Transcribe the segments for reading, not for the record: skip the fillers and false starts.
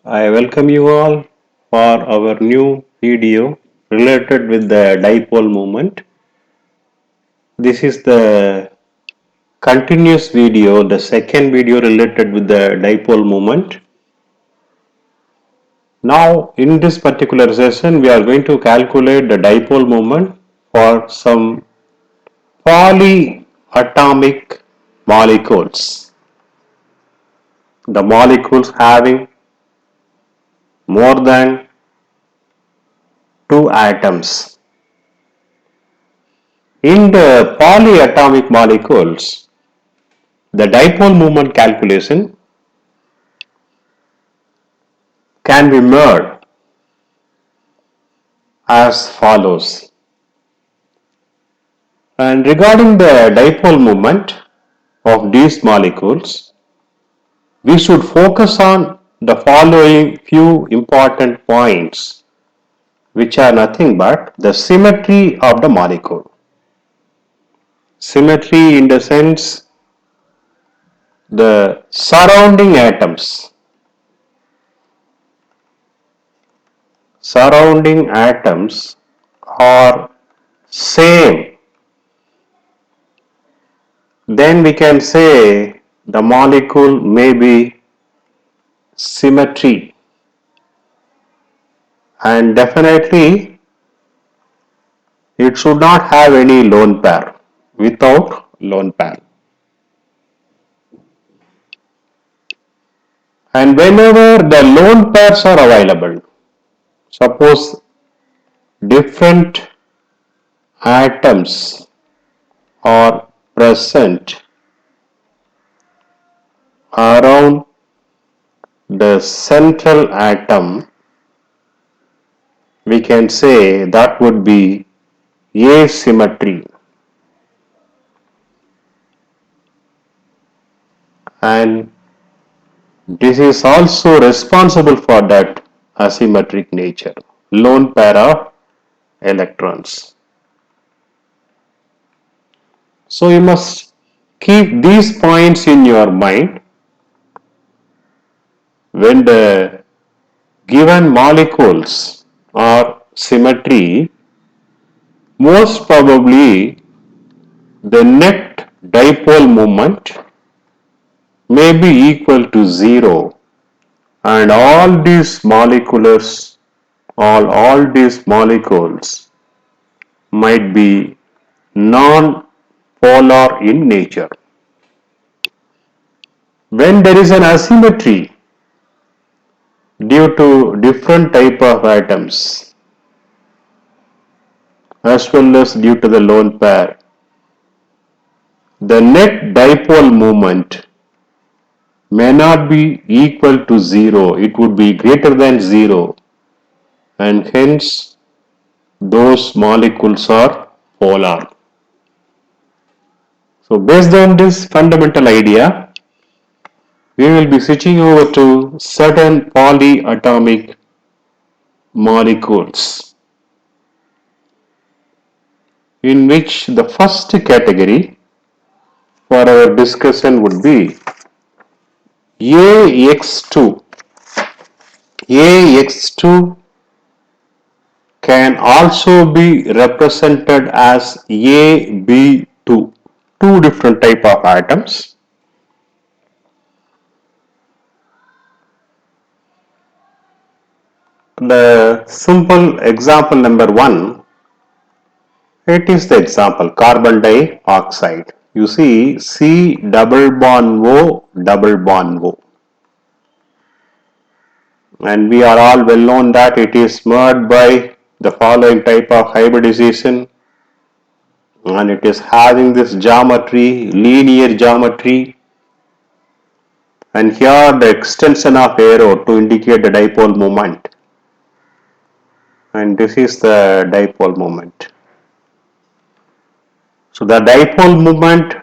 I welcome you all for our new video related with the dipole moment. This is the continuous video, the second video related with the dipole moment. Now, in this particular session, we are going to calculate the dipole moment for some polyatomic molecules. The molecules having more than two atoms. In the polyatomic molecules, the dipole moment calculation can be made as follows. And regarding the dipole moment of these molecules, we should focus on the following few important points, which are nothing but the symmetry of the molecule. Symmetry in the sense the surrounding atoms are same, then we can say the molecule may be symmetry, and definitely it should not have any lone pair, without lone pair. And whenever the lone pairs are available, suppose different atoms are present around the central atom, we can say that would be asymmetry. And this is also responsible for that asymmetric nature, lone pair of electrons. So you must keep these points in your mind when the given molecules are symmetry. Most probably the net dipole moment may be equal to 0, and all these molecules might be non-polar in nature. When there is an asymmetry due to different type of atoms as well as due to the lone pair, the net dipole moment may not be equal to 0, it would be greater than 0, and hence those molecules are polar. So based on this fundamental idea, we will be switching over to certain polyatomic molecules, in which the first category for our discussion would be AX2. AX2 can also be represented as AB2, two different type of atoms. The simple example number 1, it is the example carbon dioxide. You see C double bond O double bond O, and we are all well known that it is made by the following type of hybridization, and it is having this geometry, linear geometry, and here the extension of arrow to indicate the dipole moment, and this is the dipole moment. So the dipole moment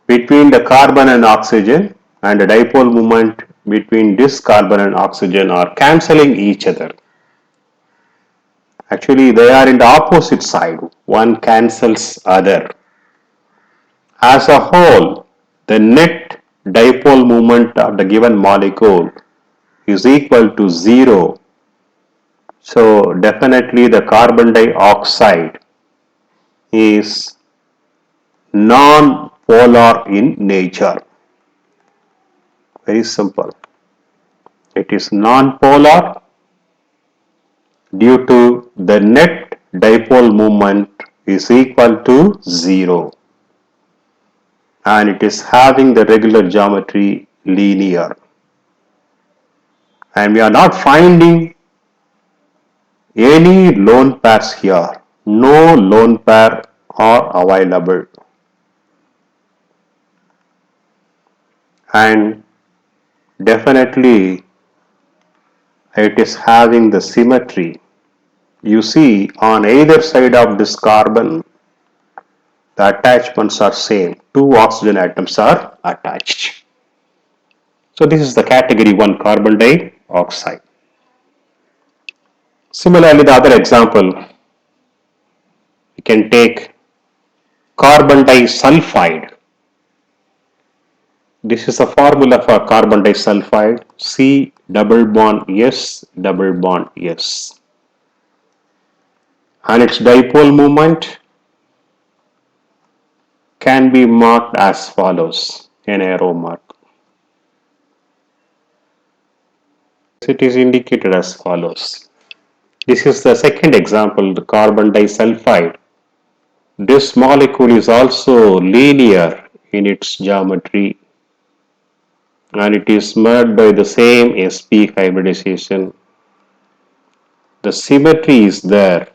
between the carbon and oxygen and the dipole moment between this carbon and oxygen are cancelling each other. Actually, they are in the opposite side. One cancels other. As a whole, the net dipole moment of the given molecule is equal to 0. So definitely the carbon dioxide is non-polar in nature. Very simple. It is non-polar due to the net dipole moment is equal to 0, and it is having the regular geometry linear, and we are not finding any lone pairs here. No lone pair are available, and definitely it is having the symmetry. You see, on either side of this carbon the attachments are same. Two oxygen atoms are attached. So this is the category 1 carbon dioxide. Similarly, the other example, we can take carbon disulfide. This is the formula for carbon disulfide, C double bond S double bond S. And its dipole moment can be marked as follows, an arrow mark. It is indicated as follows. This is the second example, the carbon disulfide. This molecule is also linear in its geometry, and it is marked by the same sp hybridization. The symmetry is there,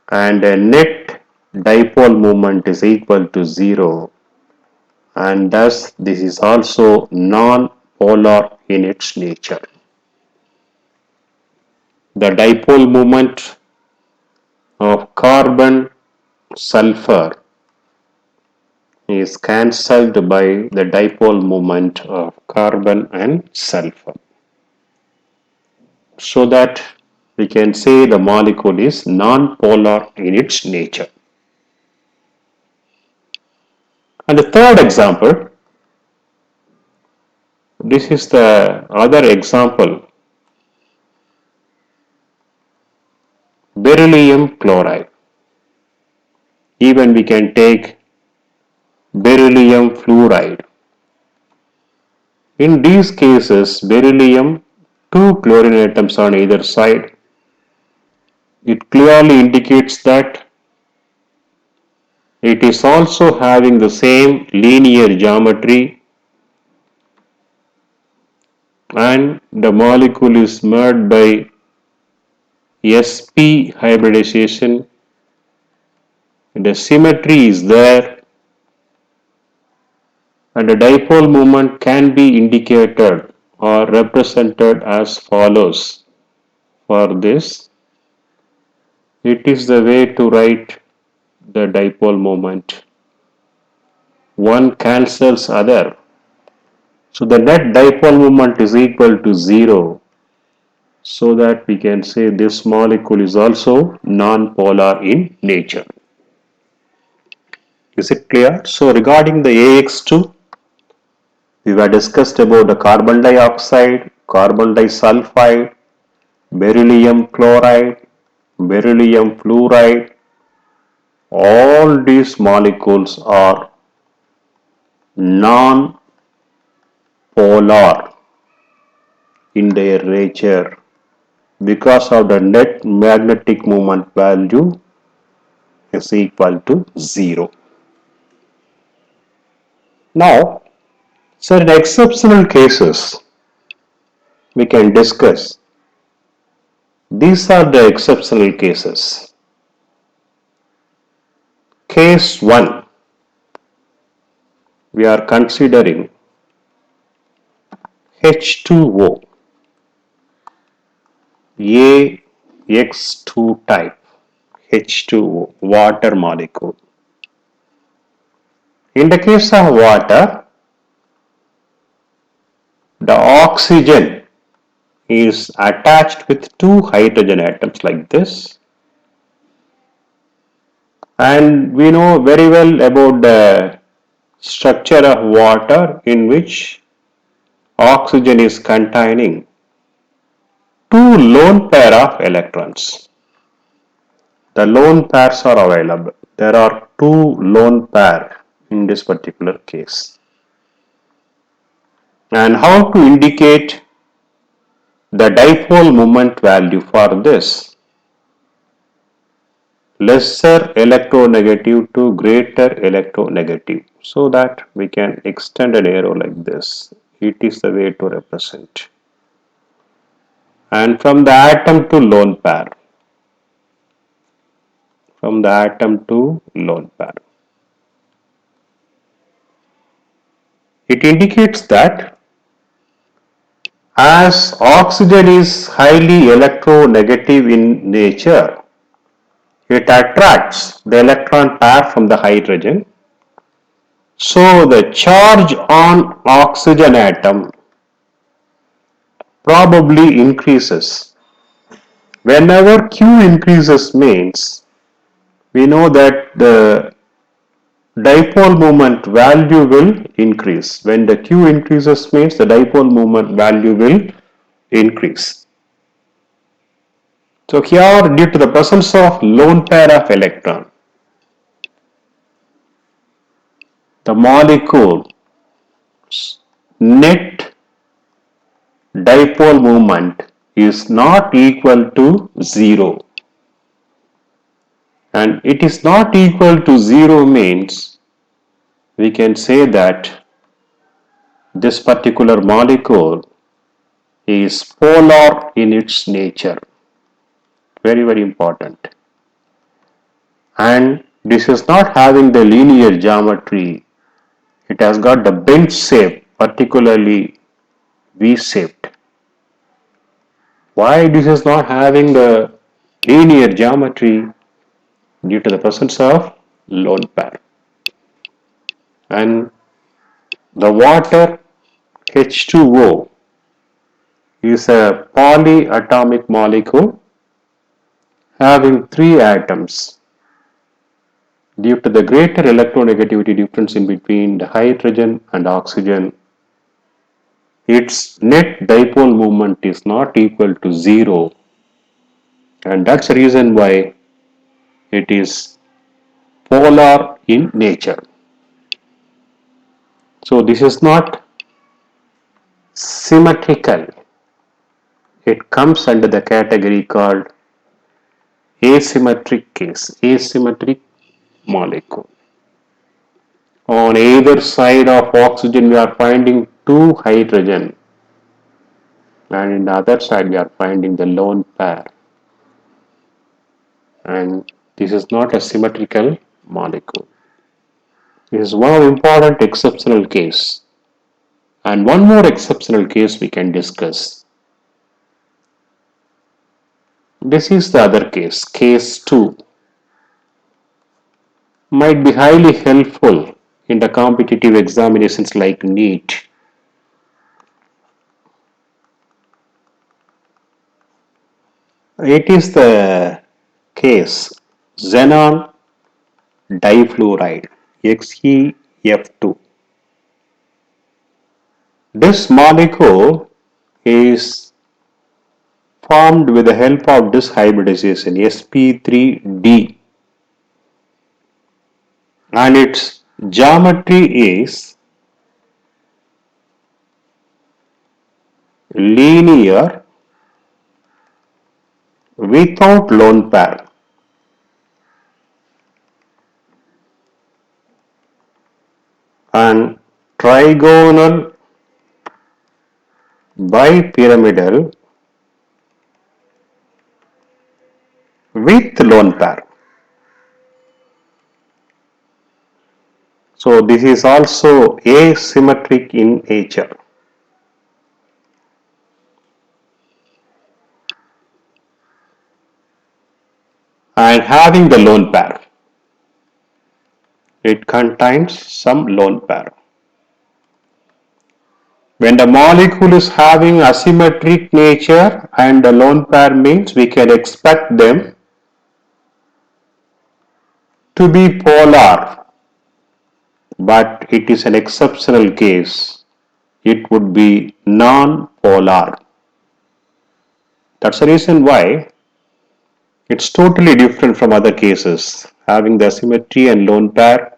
and a net dipole moment is equal to 0, and thus this is also non-polar in its nature. The dipole moment of carbon sulfur is cancelled by the dipole moment of carbon and sulfur, so that we can say the molecule is non-polar in its nature. And the third example, this is the other example, beryllium chloride. Even we can take beryllium fluoride. In these cases, beryllium, two chlorine atoms on either side, it clearly indicates that it is also having the same linear geometry, and the molecule is merged by sp hybridization. The symmetry is there, and the dipole moment can be indicated or represented as follows. For this, it is the way to write the dipole moment. One cancels other. So the net dipole moment is equal to 0, so that we can say this molecule is also non-polar in nature. Is it clear? So regarding the AX2, we were discussed about the carbon dioxide, carbon disulfide, beryllium chloride, beryllium fluoride. All these molecules are non-polar in their nature because of the net magnetic moment value is equal to 0. Now, so in exceptional cases, we can discuss. These are the exceptional cases. Case 1, we are considering H2O, AX2 type, H2O, water molecule. In the case of water, the oxygen is attached with two hydrogen atoms like this, and we know very well about the structure of water, in which oxygen is containing two lone pair of electrons. The lone pairs are available. There are two lone pair in this particular case. And how to indicate the dipole moment value for this? Lesser electronegative to greater electronegative, so that we can extend an arrow like this. It is the way to represent. And from the atom to lone pair. From the atom to lone pair. It indicates that as oxygen is highly electronegative in nature, it attracts the electron pair from the hydrogen. So the charge on oxygen atom probably increases. Whenever Q increases means we know that the dipole moment value will increase. When the Q increases means the dipole moment value will increase. So here, due to the presence of lone pair of electron, the molecule's net dipole moment is not equal to 0. And it is not equal to 0 means we can say that this particular molecule is polar in its nature. Very, very important. And this is not having the linear geometry. It has got the bent shape, particularly V-shaped. Why this is not having the linear geometry? Due to the presence of lone pair. And the water H2O is a polyatomic molecule having three atoms. Due to the greater electronegativity difference in between the hydrogen and oxygen, its net dipole moment is not equal to 0, and that's the reason why it is polar in nature. So this is not symmetrical. It comes under the category called asymmetric case, asymmetric molecule. On either side of oxygen we are finding two hydrogen, and in the other side we are finding the lone pair, and this is not a symmetrical molecule. This is one important exceptional case, and one more exceptional case we can discuss. This is the other case, case 2. Might be highly helpful in the competitive examinations like NEET. It is the case xenon difluoride, XeF2. This molecule is formed with the help of this hybridization sp3d, and its geometry is linear without lone pair, and trigonal bipyramidal with lone pair. So this is also asymmetric in nature. And having the lone pair, it contains some lone pair. When the molecule is having asymmetric nature and the lone pair means we can expect them to be polar, but it is an exceptional case it would be non-polar. That's the reason why it's totally different from other cases, having the symmetry and lone pair,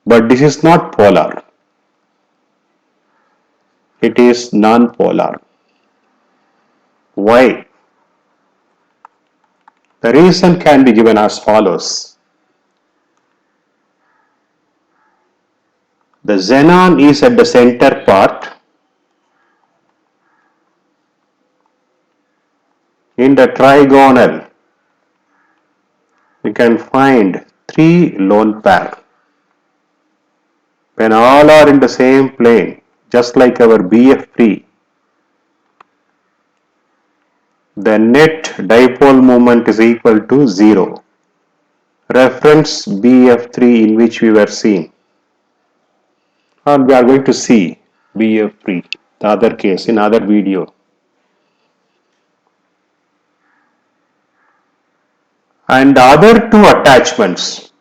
but this is not polar. It is non-polar. Why? The reason can be given as follows. The xenon is at the center part. In the trigonal, you can find three lone pair. When all are in the same plane, just like our BF3, the net dipole moment is equal to 0. Reference BF3 in which we were seeing. And we are going to see BF3, the other case in other video. And the other two attachments,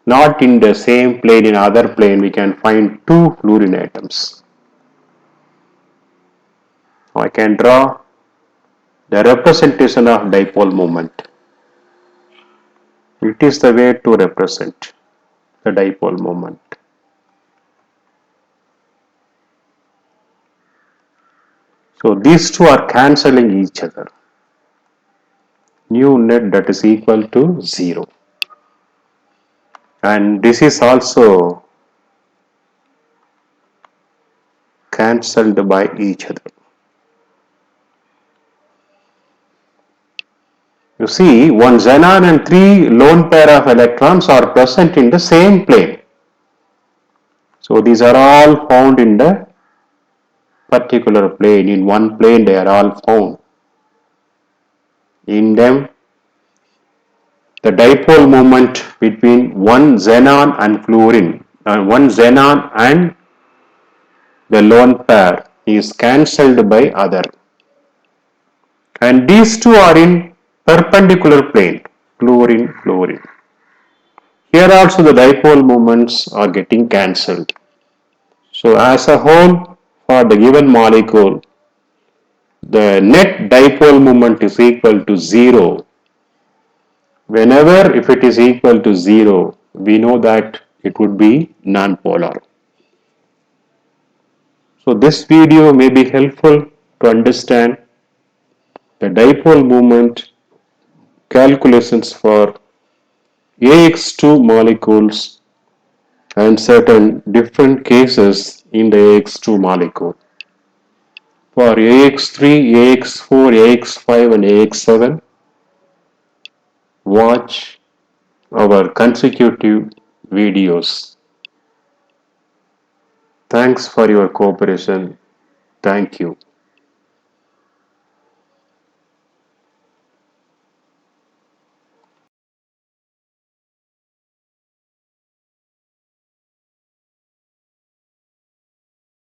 not in the same plane, in other plane, we can find two fluorine atoms. I can draw the representation of dipole moment. It is the way to represent the dipole moment. So these two are cancelling each other. New net that is equal to 0. And this is also cancelled by each other. You see, one xenon and three lone pair of electrons are present in the same plane. So these are all found in the particular plane. In one plane they are all found. In them, the dipole moment between one xenon and fluorine, one xenon and the lone pair is cancelled by other. And these two are in perpendicular plane, fluorine, fluorine. Here also the dipole moments are getting cancelled. So as a whole, for the given molecule, the net dipole moment is equal to 0. Whenever if it is equal to 0, we know that it would be non-polar. So this video may be helpful to understand the dipole moment calculations for AX2 molecules and certain different cases in the AX2 molecule. For AX3, AX4, AX5 and AX7, watch our consecutive videos. Thanks for your cooperation. Thank you.